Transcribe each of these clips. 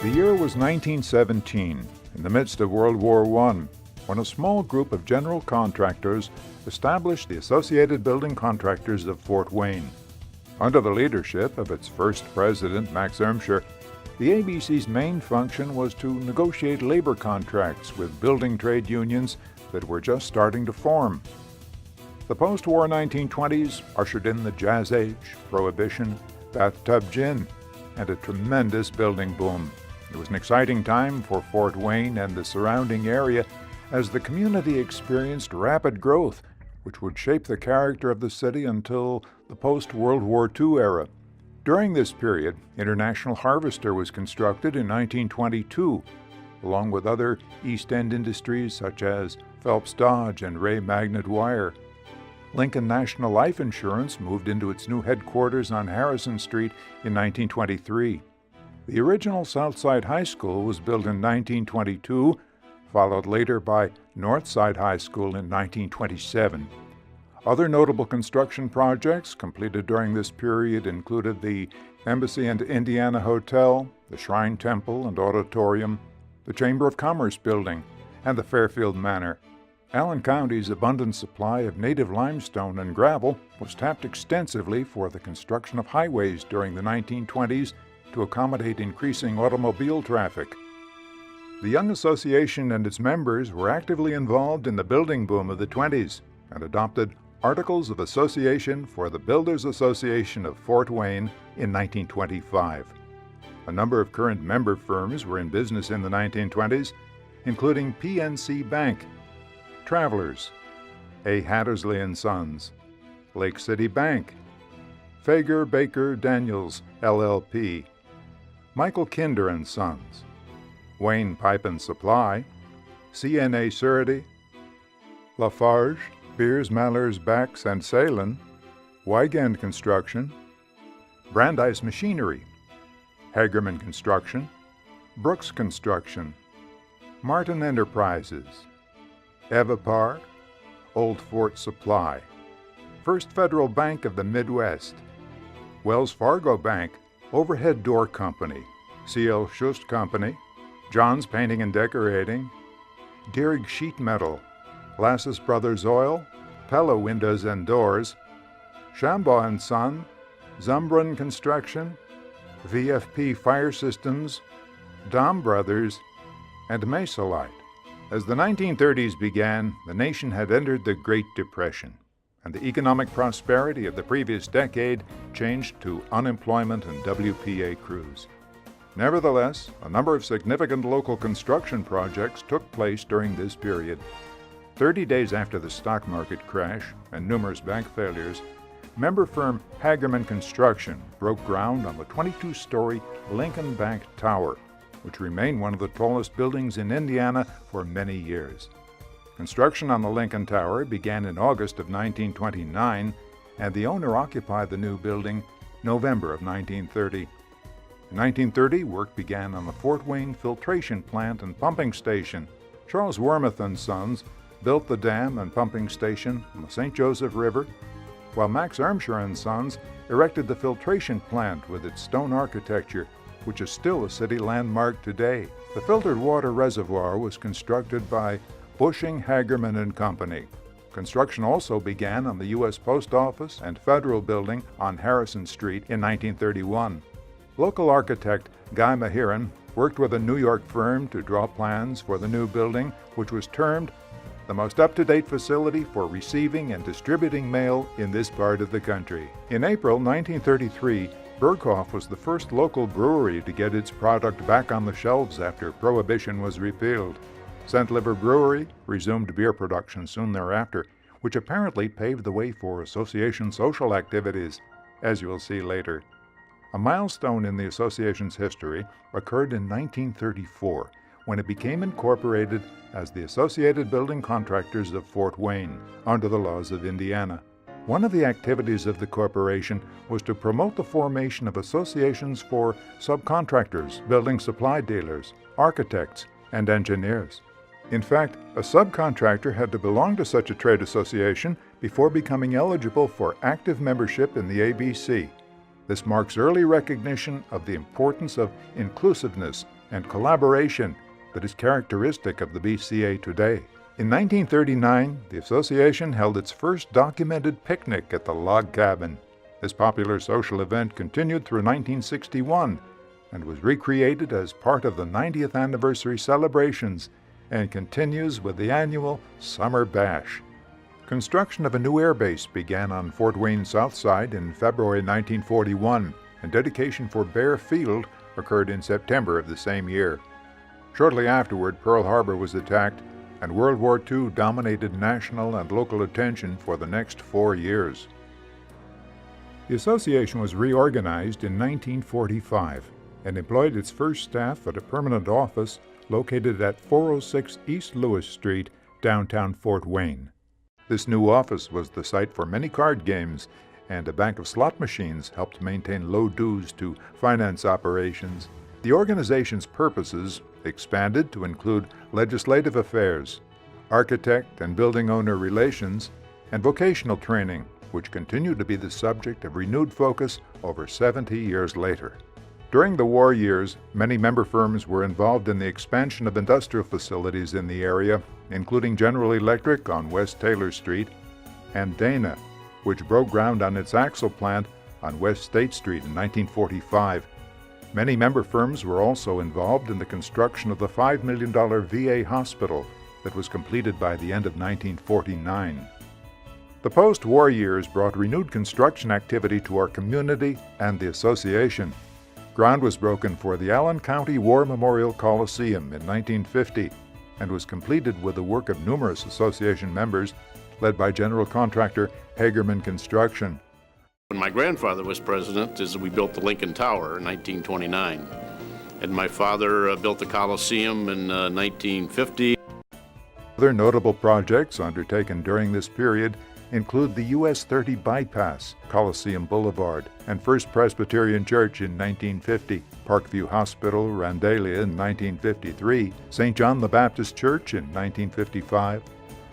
The year was 1917, in the midst of World War I, when a small group of general contractors established the Associated Building Contractors of Fort Wayne. Under the leadership of its first president, Max Ermsher, the ABC's main function was to negotiate labor contracts with building trade unions that were just starting to form. The post-war 1920s ushered in the Jazz Age, Prohibition, bathtub gin, and a tremendous building boom. It was an exciting time for Fort Wayne and the surrounding area as the community experienced rapid growth, which would shape the character of the city until the post-World War II era. During this period, International Harvester was constructed in 1922, along with other East End industries such as Phelps Dodge and Ray Magnet Wire. Lincoln National Life Insurance moved into its new headquarters on Harrison Street in 1923. The original Southside High School was built in 1922, followed later by Northside High School in 1927. Other notable construction projects completed during this period included the Embassy and Indiana Hotel, the Shrine Temple and Auditorium, the Chamber of Commerce Building, and the Fairfield Manor. Allen County's abundant supply of native limestone and gravel was tapped extensively for the construction of highways during the 1920s to accommodate increasing automobile traffic. The Young Association and its members were actively involved in the building boom of the 20s and adopted Articles of Association for the Builders Association of Fort Wayne in 1925. A number of current member firms were in business in the 1920s, including PNC Bank, Travelers, A. Hattersley and Sons, Lake City Bank, Fager Baker Daniels, LLP, Michael Kinder and Sons, Wayne Pipe and Supply, CNA Surety, Lafarge, Beers, Mallers, Backs and Salin, Wygand Construction, Brandeis Machinery, Hagerman Construction, Brooks Construction, Martin Enterprises, Evapar, Old Fort Supply, First Federal Bank of the Midwest, Wells Fargo Bank, Overhead Door Company, C.L. Schust Company, John's Painting and Decorating, Deerig Sheet Metal, Lassus Brothers Oil, Pella Windows and Doors, Shambaugh & Son, Zumbrun Construction, VFP Fire Systems, Dom Brothers, and Mesolite. As the 1930s began, the nation had entered the Great Depression, and the economic prosperity of the previous decade changed to unemployment and WPA crews. Nevertheless, a number of significant local construction projects took place during this period. 30 days after the stock market crash and numerous bank failures, member firm Hagerman Construction broke ground on the 22-story Lincoln Bank Tower, which remained one of the tallest buildings in Indiana for many years. Construction on the Lincoln Tower began in August of 1929, and the owner occupied the new building November of 1930. In 1930, work began on the Fort Wayne filtration plant and pumping station. Charles Wormuth and Sons built the dam and pumping station on the St. Joseph River, while Max Ermsher and Sons erected the filtration plant with its stone architecture, which is still a city landmark today. The filtered water reservoir was constructed by Bushing, Hagerman and Company. Construction also began on the U.S. Post Office and Federal Building on Harrison Street in 1931. Local architect Guy Mahiran worked with a New York firm to draw plans for the new building, which was termed the most up-to-date facility for receiving and distributing mail in this part of the country. In April 1933, Berghoff was the first local brewery to get its product back on the shelves after Prohibition was repealed. Scent Liver Brewery resumed beer production soon thereafter, which apparently paved the way for association social activities, as you will see later. A milestone in the association's history occurred in 1934, when it became incorporated as the Associated Building Contractors of Fort Wayne under the laws of Indiana. One of the activities of the corporation was to promote the formation of associations for subcontractors, building supply dealers, architects, and engineers. In fact, a subcontractor had to belong to such a trade association before becoming eligible for active membership in the ABC. This marks early recognition of the importance of inclusiveness and collaboration that is characteristic of the BCA today. In 1939, the association held its first documented picnic at the log cabin. This popular social event continued through 1961 and was recreated as part of the 90th anniversary celebrations and continues with the annual Summer Bash. Construction of a new airbase began on Fort Wayne South Side in February 1941, and dedication for Bear Field occurred in September of the same year. Shortly afterward, Pearl Harbor was attacked, and World War II dominated national and local attention for the next 4 years. The association was reorganized in 1945 and employed its first staff at a permanent office located at 406 East Lewis Street, downtown Fort Wayne. This new office was the site for many card games, and a bank of slot machines helped maintain low dues to finance operations. The organization's purposes expanded to include legislative affairs, architect and building owner relations, and vocational training, which continued to be the subject of renewed focus over 70 years later. During the war years, many member firms were involved in the expansion of industrial facilities in the area, including General Electric on West Taylor Street and Dana, which broke ground on its axle plant on West State Street in 1945. Many member firms were also involved in the construction of the $5 million VA hospital that was completed by the end of 1949. The post-war years brought renewed construction activity to our community and the association. Ground was broken for the Allen County War Memorial Coliseum in 1950 and was completed with the work of numerous association members led by general contractor Hagerman Construction. When my grandfather was president, we built the Lincoln Tower in 1929, and my father built the Coliseum in 1950. Other notable projects undertaken during this period include the US 30 Bypass, Coliseum Boulevard, and First Presbyterian Church in 1950, Parkview Hospital, Randalia in 1953, St. John the Baptist Church in 1955,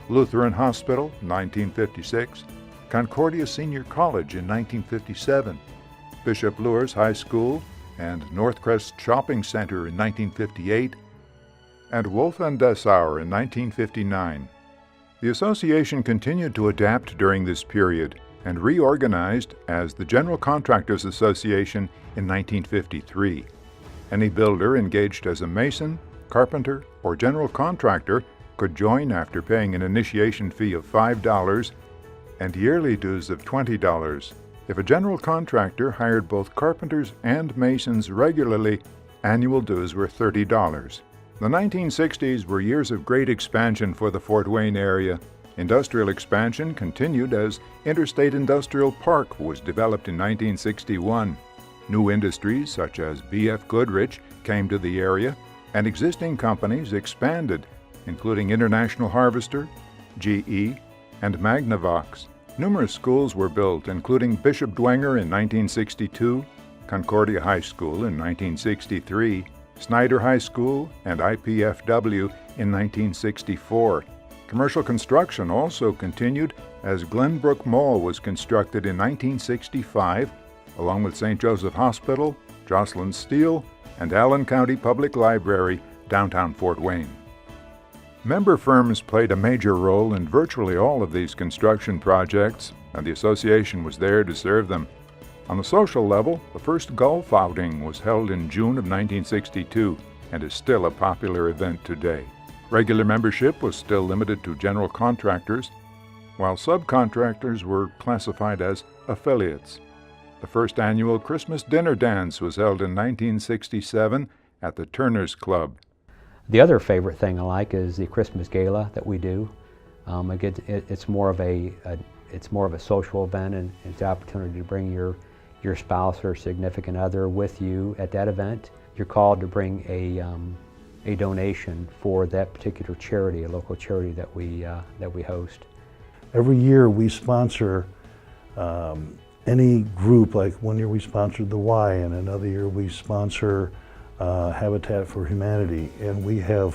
Lutheran Hospital 1956, Concordia Senior College in 1957, Bishop Luers High School and Northcrest Shopping Center in 1958, and Wolf and Dessauer in 1959. The association continued to adapt during this period and reorganized as the General Contractors Association in 1953. Any builder engaged as a mason, carpenter, or general contractor could join after paying an initiation fee of $5 and yearly dues of $20. If a general contractor hired both carpenters and masons regularly, annual dues were $30. The 1960s were years of great expansion for the Fort Wayne area. Industrial expansion continued as Interstate Industrial Park was developed in 1961. New industries such as B.F. Goodrich came to the area, and existing companies expanded, including International Harvester, GE, and Magnavox. Numerous schools were built, including Bishop Dwenger in 1962, Concordia High School in 1963, Snyder High School, and IPFW in 1964. Commercial construction also continued as Glenbrook Mall was constructed in 1965, along with St. Joseph Hospital, Jocelyn Steel, and Allen County Public Library, downtown Fort Wayne. Member firms played a major role in virtually all of these construction projects, and the association was there to serve them. On the social level, the first golf outing was held in June of 1962 and is still a popular event today. Regular membership was still limited to general contractors, while subcontractors were classified as affiliates. The first annual Christmas dinner dance was held in 1967 at the Turner's Club. The other favorite thing I like is the Christmas Gala that we do. It's more of a social event, and it's the opportunity to bring your spouse or significant other with you at that event. You're called to bring a donation for that particular charity, a local charity that we host. Every year we sponsor any group. Like one year we sponsored the Y, and another year we sponsor Habitat for Humanity, and we have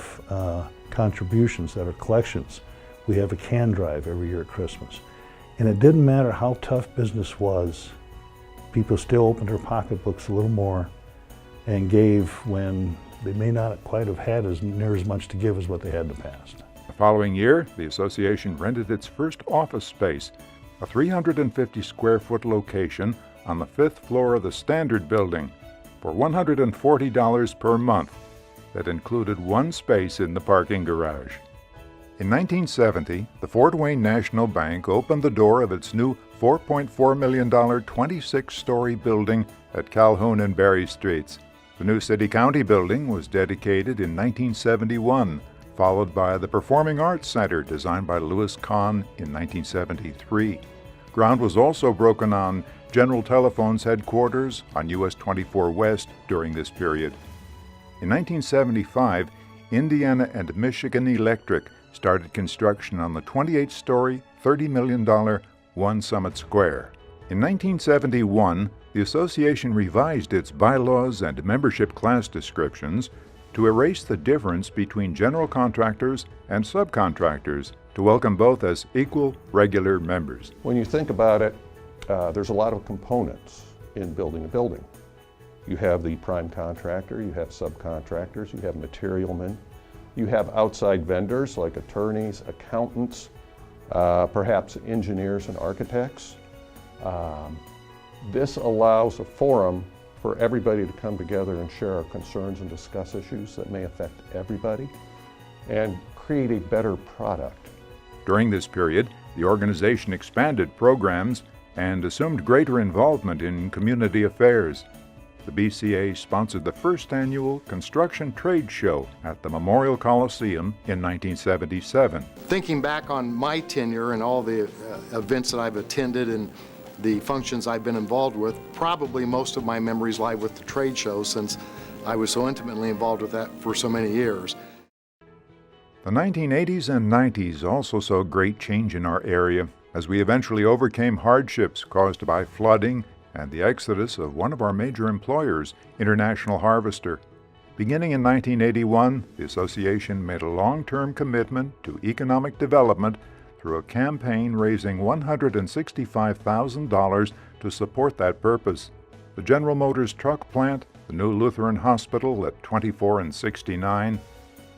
contributions that are collections. We have a can drive every year at Christmas. And it didn't matter how tough business was, people still opened their pocketbooks a little more and gave when they may not quite have had near as much to give as what they had in the past. The following year, the association rented its first office space, a 350 square foot location on the 5th floor of the Standard Building, for $140 per month. That included one space in the parking garage. In 1970, the Fort Wayne National Bank opened the door of its new $4.4 million 26-story building at Calhoun and Berry Streets. The new City-County building was dedicated in 1971, followed by the Performing Arts Center designed by Louis Kahn in 1973. Ground was also broken on General Telephone's headquarters on US 24 West during this period. In 1975, Indiana and Michigan Electric started construction on the 28-story, $30 million One Summit Square. In 1971, the association revised its bylaws and membership class descriptions to erase the difference between general contractors and subcontractors to welcome both as equal, regular members. When you think about it, there's a lot of components in building a building. You have the prime contractor, you have subcontractors, you have materialmen, you have outside vendors like attorneys, accountants, perhaps engineers and architects. This allows a forum for everybody to come together and share our concerns and discuss issues that may affect everybody and create a better product. During this period, the organization expanded programs and assumed greater involvement in community affairs. The BCA sponsored the first annual construction trade show at the Memorial Coliseum in 1977. Thinking back on my tenure and all the events that I've attended and the functions I've been involved with, probably most of my memories lie with the trade show since I was so intimately involved with that for so many years. The 1980s and 90s also saw great change in our area as we eventually overcame hardships caused by flooding and the exodus of one of our major employers, International Harvester. Beginning in 1981, the association made a long-term commitment to economic development through a campaign raising $165,000 to support that purpose. The General Motors truck plant, the new Lutheran Hospital at 24 and 69,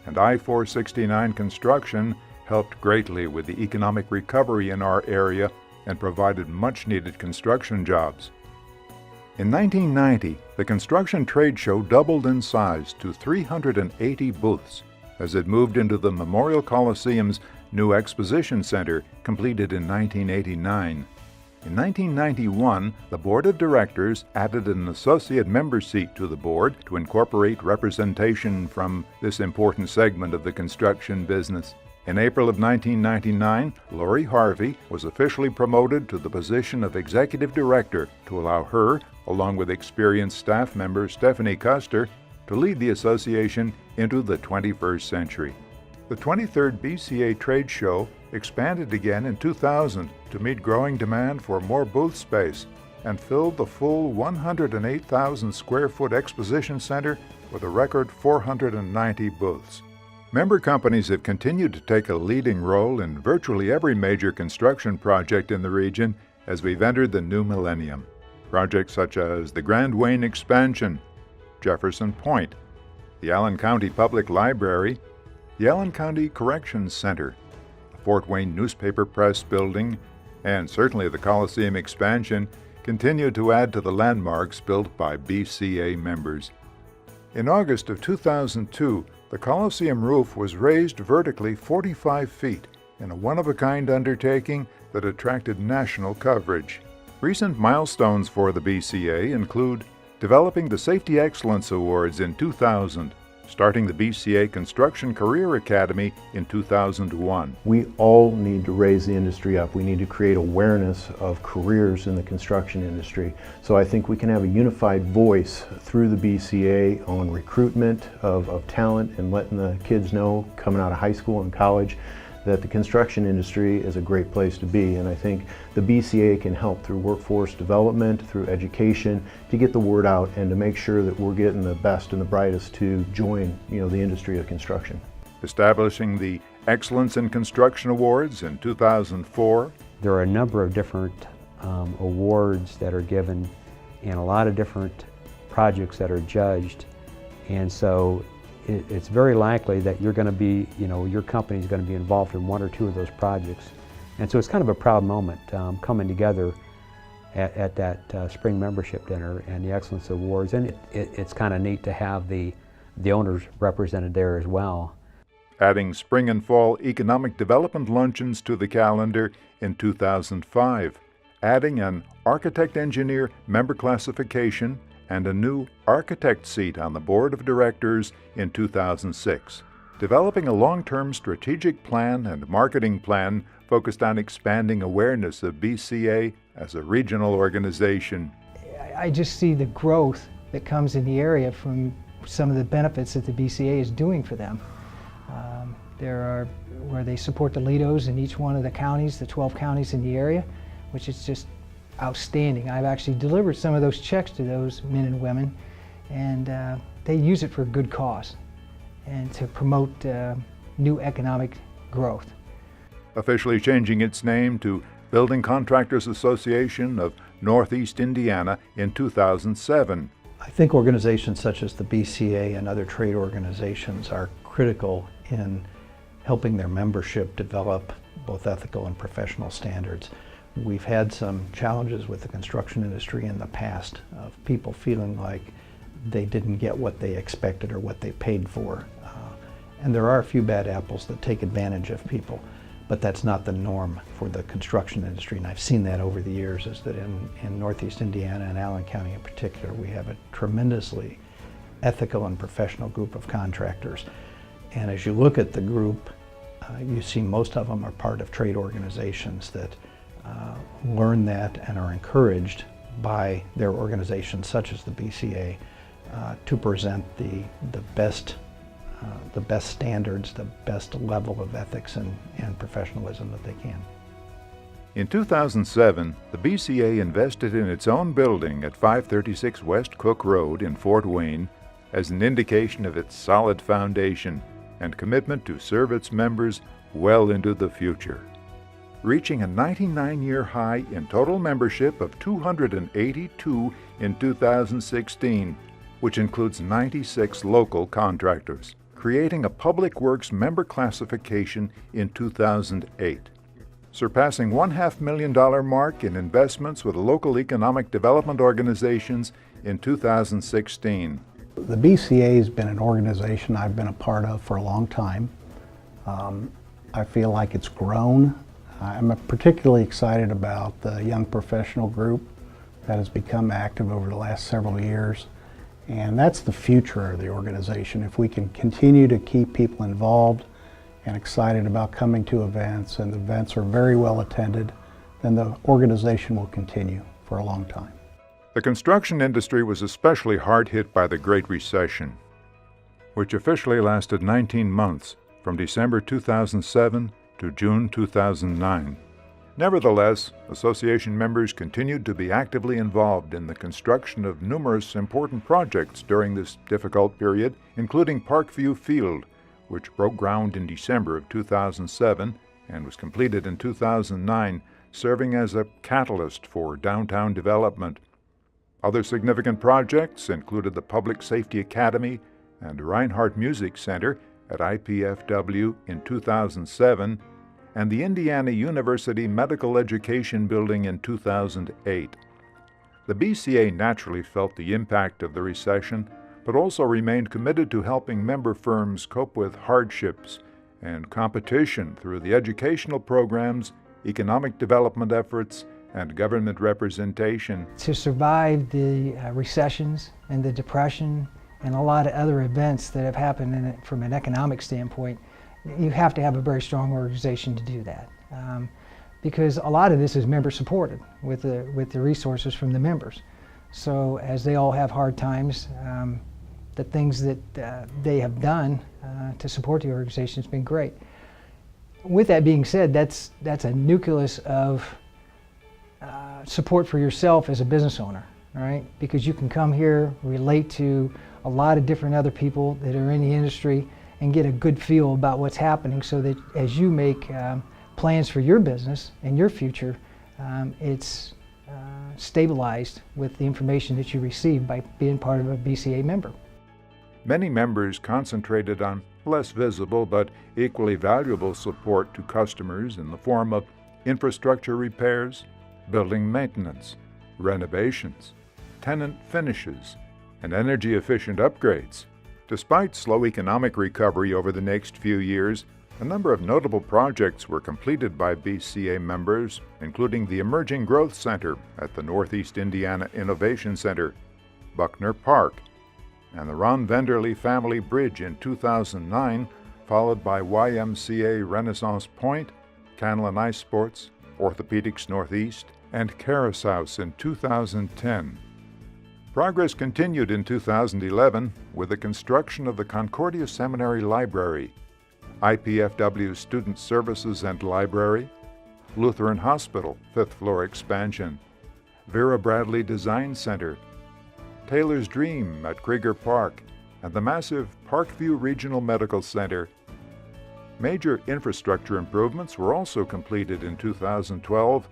and I-469 construction helped greatly with the economic recovery in our area and provided much-needed construction jobs. In 1990, the construction trade show doubled in size to 380 booths as it moved into the Memorial Coliseum's new exposition center, completed in 1989. In 1991, the Board of Directors added an associate member seat to the board to incorporate representation from this important segment of the construction business. In April of 1999, Lori Harvey was officially promoted to the position of Executive Director to allow her, along with experienced staff member Stephanie Custer, to lead the association into the 21st century. The 23rd BCA Trade Show expanded again in 2000 to meet growing demand for more booth space and filled the full 108,000 square foot exposition center with a record 490 booths. Member companies have continued to take a leading role in virtually every major construction project in the region as we've entered the new millennium. Projects such as the Grand Wayne expansion, Jefferson Point, the Allen County Public Library, the Allen County Corrections Center, the Fort Wayne Newspaper Press Building, and certainly the Coliseum expansion continue to add to the landmarks built by BCA members. In August of 2002, the Coliseum roof was raised vertically 45 feet in a one-of-a-kind undertaking that attracted national coverage. Recent milestones for the BCA include developing the Safety Excellence Awards in 2000, starting the BCA Construction Career Academy in 2001. We all need to raise the industry up. We need to create awareness of careers in the construction industry. So I think we can have a unified voice through the BCA on recruitment of talent and letting the kids know coming out of high school and college that the construction industry is a great place to be. And I think the BCA can help through workforce development, through education, to get the word out and to make sure that we're getting the best and the brightest to join, the industry of construction. Establishing the Excellence in Construction Awards in 2004. There are a number of different awards that are given and a lot of different projects that are judged. And so it's very likely that you're going to be, your company is going to be involved in one or two of those projects. And so it's kind of a proud moment coming together at that spring membership dinner and the Excellence Awards. And it's kind of neat to have the owners represented there as well. Adding spring and fall economic development luncheons to the calendar in 2005, adding an architect-engineer member classification and a new architect seat on the board of directors in 2006, developing a long-term strategic plan and marketing plan focused on expanding awareness of BCA as a regional organization. I just see the growth that comes in the area from some of the benefits that the BCA is doing for them. There are where they support the LEDOs in each one of the counties, the 12 counties in the area, which is just outstanding. I've actually delivered some of those checks to those men and women, and they use it for a good cause and to promote new economic growth. Officially changing its name to Building Contractors Association of Northeast Indiana in 2007. I think organizations such as the BCA and other trade organizations are critical in helping their membership develop both ethical and professional standards. We've had some challenges with the construction industry in the past of people feeling like they didn't get what they expected or what they paid for. And there are a few bad apples that take advantage of people, but that's not the norm for the construction industry. And I've seen that over the years, is that in Northeast Indiana and Allen County in particular, we have a tremendously ethical and professional group of contractors. And as you look at the group, you see most of them are part of trade organizations that learn that and are encouraged by their organizations such as the BCA to present the best standards, the best level of ethics and professionalism that they can. In 2007, the BCA invested in its own building at 536 West Cook Road in Fort Wayne as an indication of its solid foundation and commitment to serve its members well into the future. Reaching a 99-year high in total membership of 282 in 2016, which includes 96 local contractors, creating a Public Works member classification in 2008, surpassing $500,000 mark in investments with local economic development organizations in 2016. The BCA has been an organization I've been a part of for a long time. I feel like it's grown. I'm particularly excited about the young professional group that has become active over the last several years. And that's the future of the organization. If we can continue to keep people involved and excited about coming to events, and the events are very well attended, then the organization will continue for a long time. The construction industry was especially hard hit by the Great Recession, which officially lasted 19 months, from December 2007 to June 2009. Nevertheless, association members continued to be actively involved in the construction of numerous important projects during this difficult period, including Parkview Field, which broke ground in December of 2007 and was completed in 2009, serving as a catalyst for downtown development. Other significant projects included the Public Safety Academy and Reinhardt Music Center at IPFW in 2007, and the Indiana University Medical Education Building in 2008. The BCA naturally felt the impact of the recession, but also remained committed to helping member firms cope with hardships and competition through the educational programs, economic development efforts, and government representation. To survive the recessions and the depression and a lot of other events that have happened from an economic standpoint, you have to have a very strong organization to do that. Because a lot of this is member supported with the resources from the members. So as they all have hard times, the things that they have done to support the organization has been great. With that being said, that's a nucleus of support for yourself as a business owner, all right? Because you can come here, relate to a lot of different other people that are in the industry and get a good feel about what's happening, so that as you make plans for your business and your future, it's stabilized with the information that you receive by being part of a BCA member. many members concentrated on less visible but equally valuable support to customers in the form of infrastructure repairs, building maintenance, renovations, tenant finishes, and energy-efficient upgrades. Despite slow economic recovery over the next few years, a number of notable projects were completed by BCA members, including the Emerging Growth Center at the Northeast Indiana Innovation Center, Buckner Park, and the Ron Venderly Family Bridge in 2009, followed by YMCA Renaissance Point, Canlan Ice Sports, Orthopedics Northeast, and Caris House in 2010. Progress continued in 2011 with the construction of the Concordia Seminary Library, IPFW Student Services and Library, Lutheran Hospital, 5th floor expansion, Vera Bradley Design Center, Taylor's Dream at Krieger Park, and the massive Parkview Regional Medical Center. Major infrastructure improvements were also completed in 2012,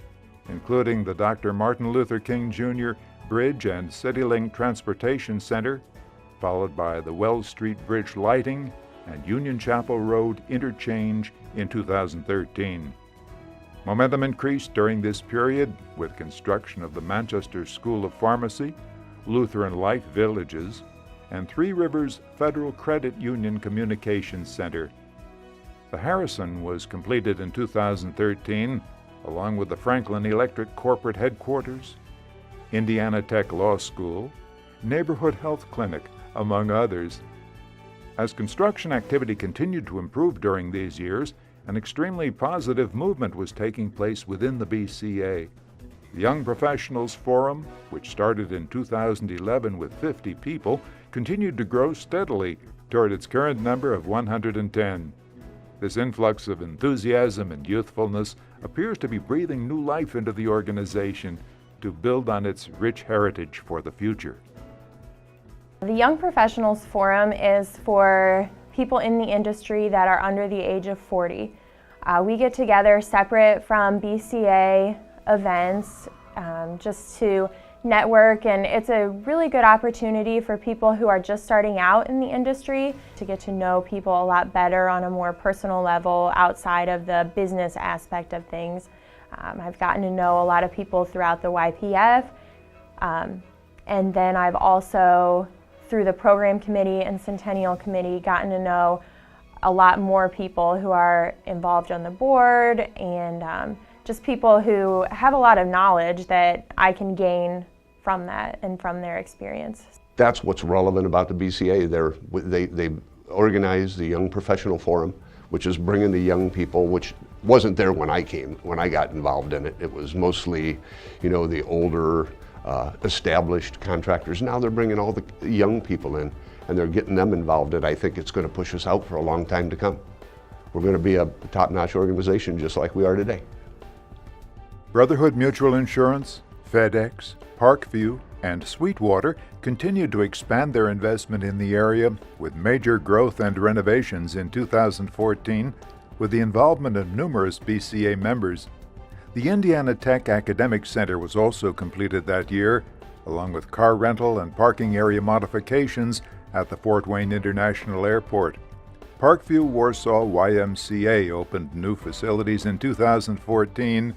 including the Dr. Martin Luther King Jr. Bridge and CityLink Transportation Center, followed by the Wells Street Bridge lighting and Union Chapel Road interchange in 2013. Momentum increased during this period with construction of the Manchester School of Pharmacy, Lutheran Light Villages, and Three Rivers Federal Credit Union Communications Center. The Harrison was completed in 2013, along with the Franklin Electric Corporate Headquarters, Indiana Tech Law School, Neighborhood Health Clinic, among others. As construction activity continued to improve during these years, an extremely positive movement was taking place within the BCA. The Young Professionals Forum, which started in 2011 with 50 people, continued to grow steadily toward its current number of 110. This influx of enthusiasm and youthfulness appears to be breathing new life into the organization to build on its rich heritage for the future. The Young Professionals Forum is for people in the industry that are under the age of 40. We get together separate from BCA events just to network, and it's a really good opportunity for people who are just starting out in the industry to get to know people a lot better on a more personal level outside of the business aspect of things. I've gotten to know a lot of people throughout the YPF, and then I've also, through the program committee and Centennial Committee, gotten to know a lot more people who are involved on the board and just people who have a lot of knowledge that I can gain from that and from their experience. That's what's relevant about the BCA. They organized the Young Professional Forum, which is bringing the young people, which wasn't there when I got involved in it. It was mostly, the older, established contractors. Now they're bringing all the young people in, and they're getting them involved, and I think it's going to push us out for a long time to come. We're going to be a top-notch organization just like we are today. Brotherhood Mutual Insurance, FedEx, Parkview, and Sweetwater continued to expand their investment in the area with major growth and renovations in 2014 with the involvement of numerous BCA members. The Indiana Tech Academic Center was also completed that year, along with car rental and parking area modifications at the Fort Wayne International Airport. Parkview Warsaw YMCA opened new facilities in 2014,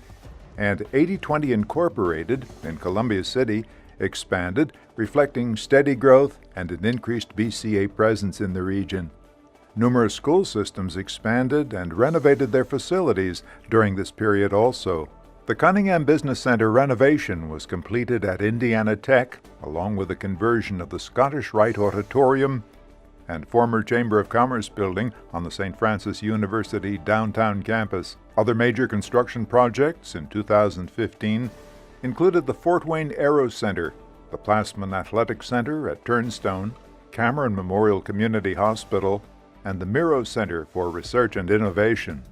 and 80/20 Incorporated in Columbia City expanded, reflecting steady growth and an increased BCA presence in the region. Numerous school systems expanded and renovated their facilities during this period also. The Cunningham Business Center renovation was completed at Indiana Tech, along with the conversion of the Scottish Rite Auditorium and former Chamber of Commerce building on the St. Francis University downtown campus. Other major construction projects in 2015 included the Fort Wayne Aero Center, the Plasman Athletic Center at Turnstone, Cameron Memorial Community Hospital, and the Miro Center for Research and Innovation.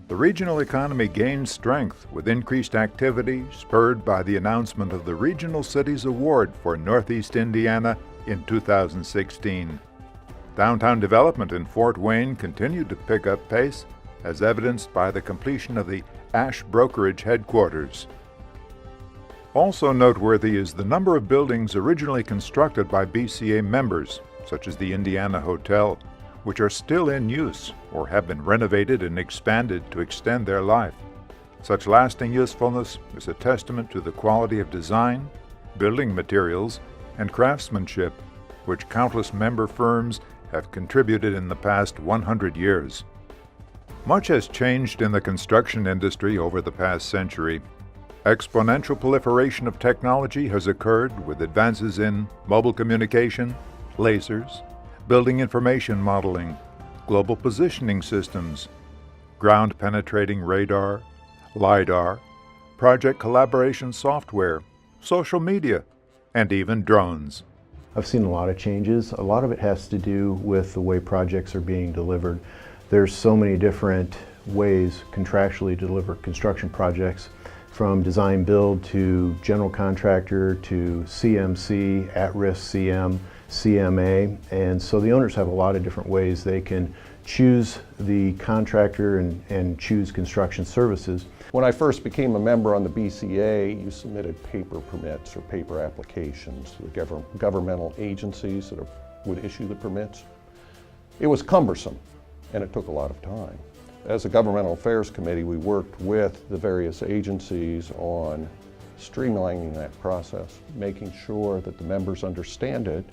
The regional economy gained strength with increased activity spurred by the announcement of the Regional Cities Award for Northeast Indiana in 2016. Downtown development in Fort Wayne continued to pick up pace, as evidenced by the completion of the Ash Brokerage headquarters. Also noteworthy is the number of buildings originally constructed by BCA members, such as the Indiana Hotel, which are still in use or have been renovated and expanded to extend their life. Such lasting usefulness is a testament to the quality of design, building materials, and craftsmanship which countless member firms have contributed in the past 100 years. Much has changed in the construction industry over the past century. Exponential proliferation of technology has occurred with advances in mobile communication, lasers, building information modeling, global positioning systems, ground-penetrating radar, LiDAR, project collaboration software, social media, and even drones. I've seen a lot of changes. A lot of it has to do with the way projects are being delivered. There's so many different ways contractually to deliver construction projects, from design build to general contractor to CMC, at-risk CM, CMA, and so the owners have a lot of different ways they can choose the contractor and choose construction services. When I first became a member on the BCA, you submitted paper permits or paper applications to the governmental agencies that would issue the permits. It was cumbersome and it took a lot of time. As a governmental affairs committee, we worked with the various agencies on streamlining that process, making sure that the members understand it.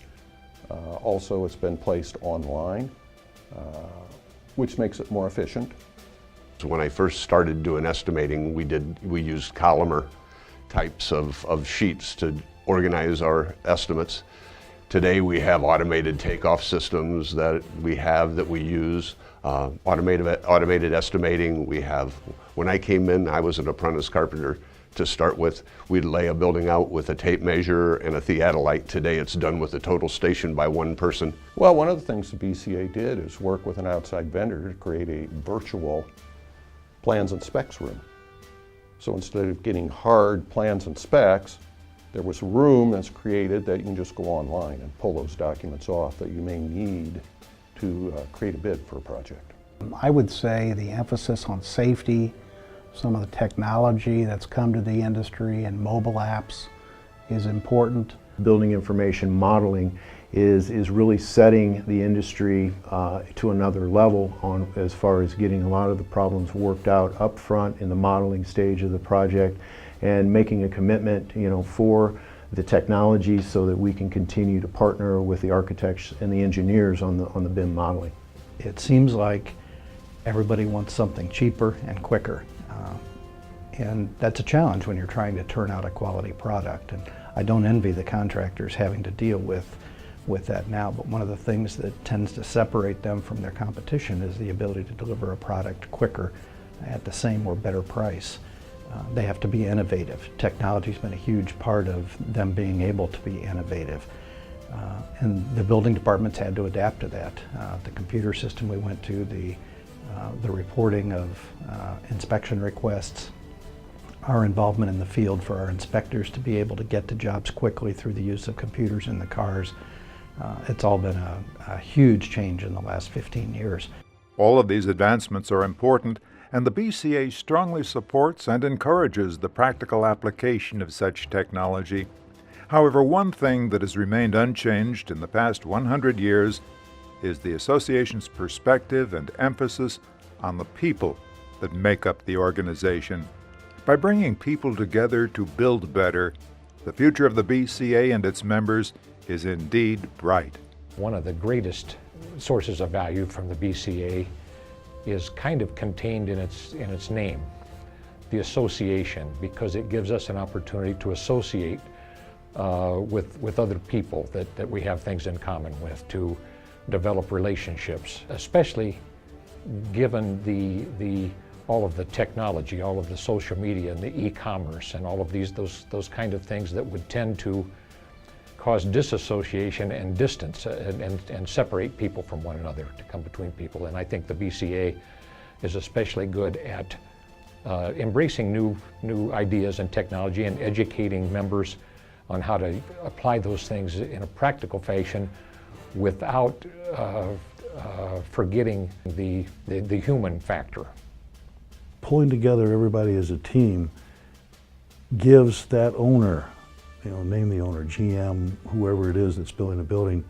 Also, it's been placed online, which makes it more efficient. When I first started doing estimating, we used columnar types of sheets to organize our estimates. Today we have automated takeoff systems that we use, automated estimating. When I came in, I was an apprentice carpenter to start with. We'd lay a building out with a tape measure and a theodolite. Today it's done with a total station by one person. Well, one of the things the BCA did is work with an outside vendor to create a virtual plans and specs room. So instead of getting hard plans and specs, there was room that's created that you can just go online and pull those documents off that you may need to create a bid for a project. I would say the emphasis on safety, some of the technology that's come to the industry and mobile apps is important. Building information modeling is really setting the industry to another level on as far as getting a lot of the problems worked out up front in the modeling stage of the project and making a commitment, for the technology so that we can continue to partner with the architects and the engineers on the BIM modeling. It seems like everybody wants something cheaper and quicker. And that's a challenge when you're trying to turn out a quality product. And I don't envy the contractors having to deal with that now, but one of the things that tends to separate them from their competition is the ability to deliver a product quicker at the same or better price. They have to be innovative. Technology's been a huge part of them being able to be innovative. And the building departments had to adapt to that. The computer system we went to, the reporting of inspection requests, our involvement in the field for our inspectors to be able to get to jobs quickly through the use of computers in the cars. It's all been a huge change in the last 15 years. All of these advancements are important, and the BCA strongly supports and encourages the practical application of such technology. However, one thing that has remained unchanged in the past 100 years is the association's perspective and emphasis on the people that make up the organization. By bringing people together to build better, the future of the BCA and its members is indeed bright. One of the greatest sources of value from the BCA is kind of contained in its name, the association, because it gives us an opportunity to associate with other people that we have things in common with, to develop relationships, especially given all of the technology, all of the social media and the e-commerce and all of those kind of things that would tend to cause disassociation and distance and separate people from one another, to come between people. And I think the BCA is especially good at embracing new ideas and technology and educating members on how to apply those things in a practical fashion without forgetting the human factor. Pulling together everybody as a team gives that owner, name the owner, GM, whoever it is that's building a building,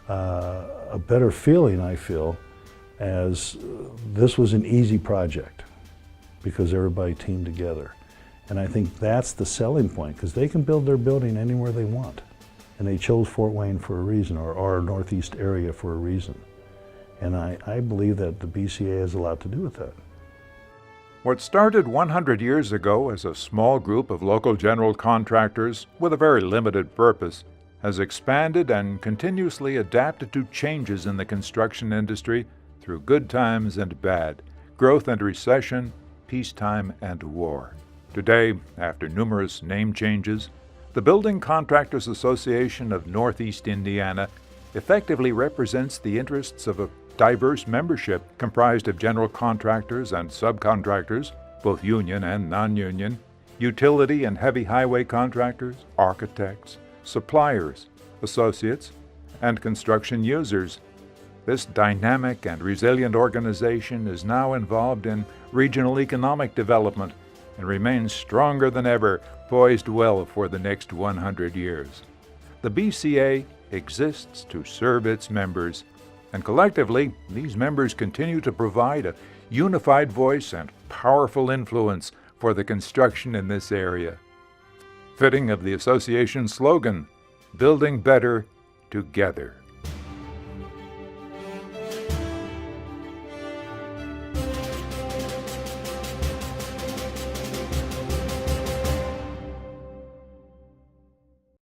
a better feeling, I feel, as this was an easy project because everybody teamed together. And I think that's the selling point, because they can build their building anywhere they want. And they chose Fort Wayne for a reason, or our northeast area for a reason. And I believe that the BCA has a lot to do with that. What started 100 years ago as a small group of local general contractors with a very limited purpose has expanded and continuously adapted to changes in the construction industry through good times and bad, growth and recession, peacetime and war. Today, after numerous name changes, the Building Contractors Association of Northeast Indiana effectively represents the interests of a diverse membership comprised of general contractors and subcontractors, both union and non-union, utility and heavy highway contractors, architects, suppliers, associates, and construction users. This dynamic and resilient organization is now involved in regional economic development and remains stronger than ever, poised well for the next 100 years. The BCA exists to serve its members, and collectively, these members continue to provide a unified voice and powerful influence for the construction in this area. Fitting of the association's slogan, "Building Better Together."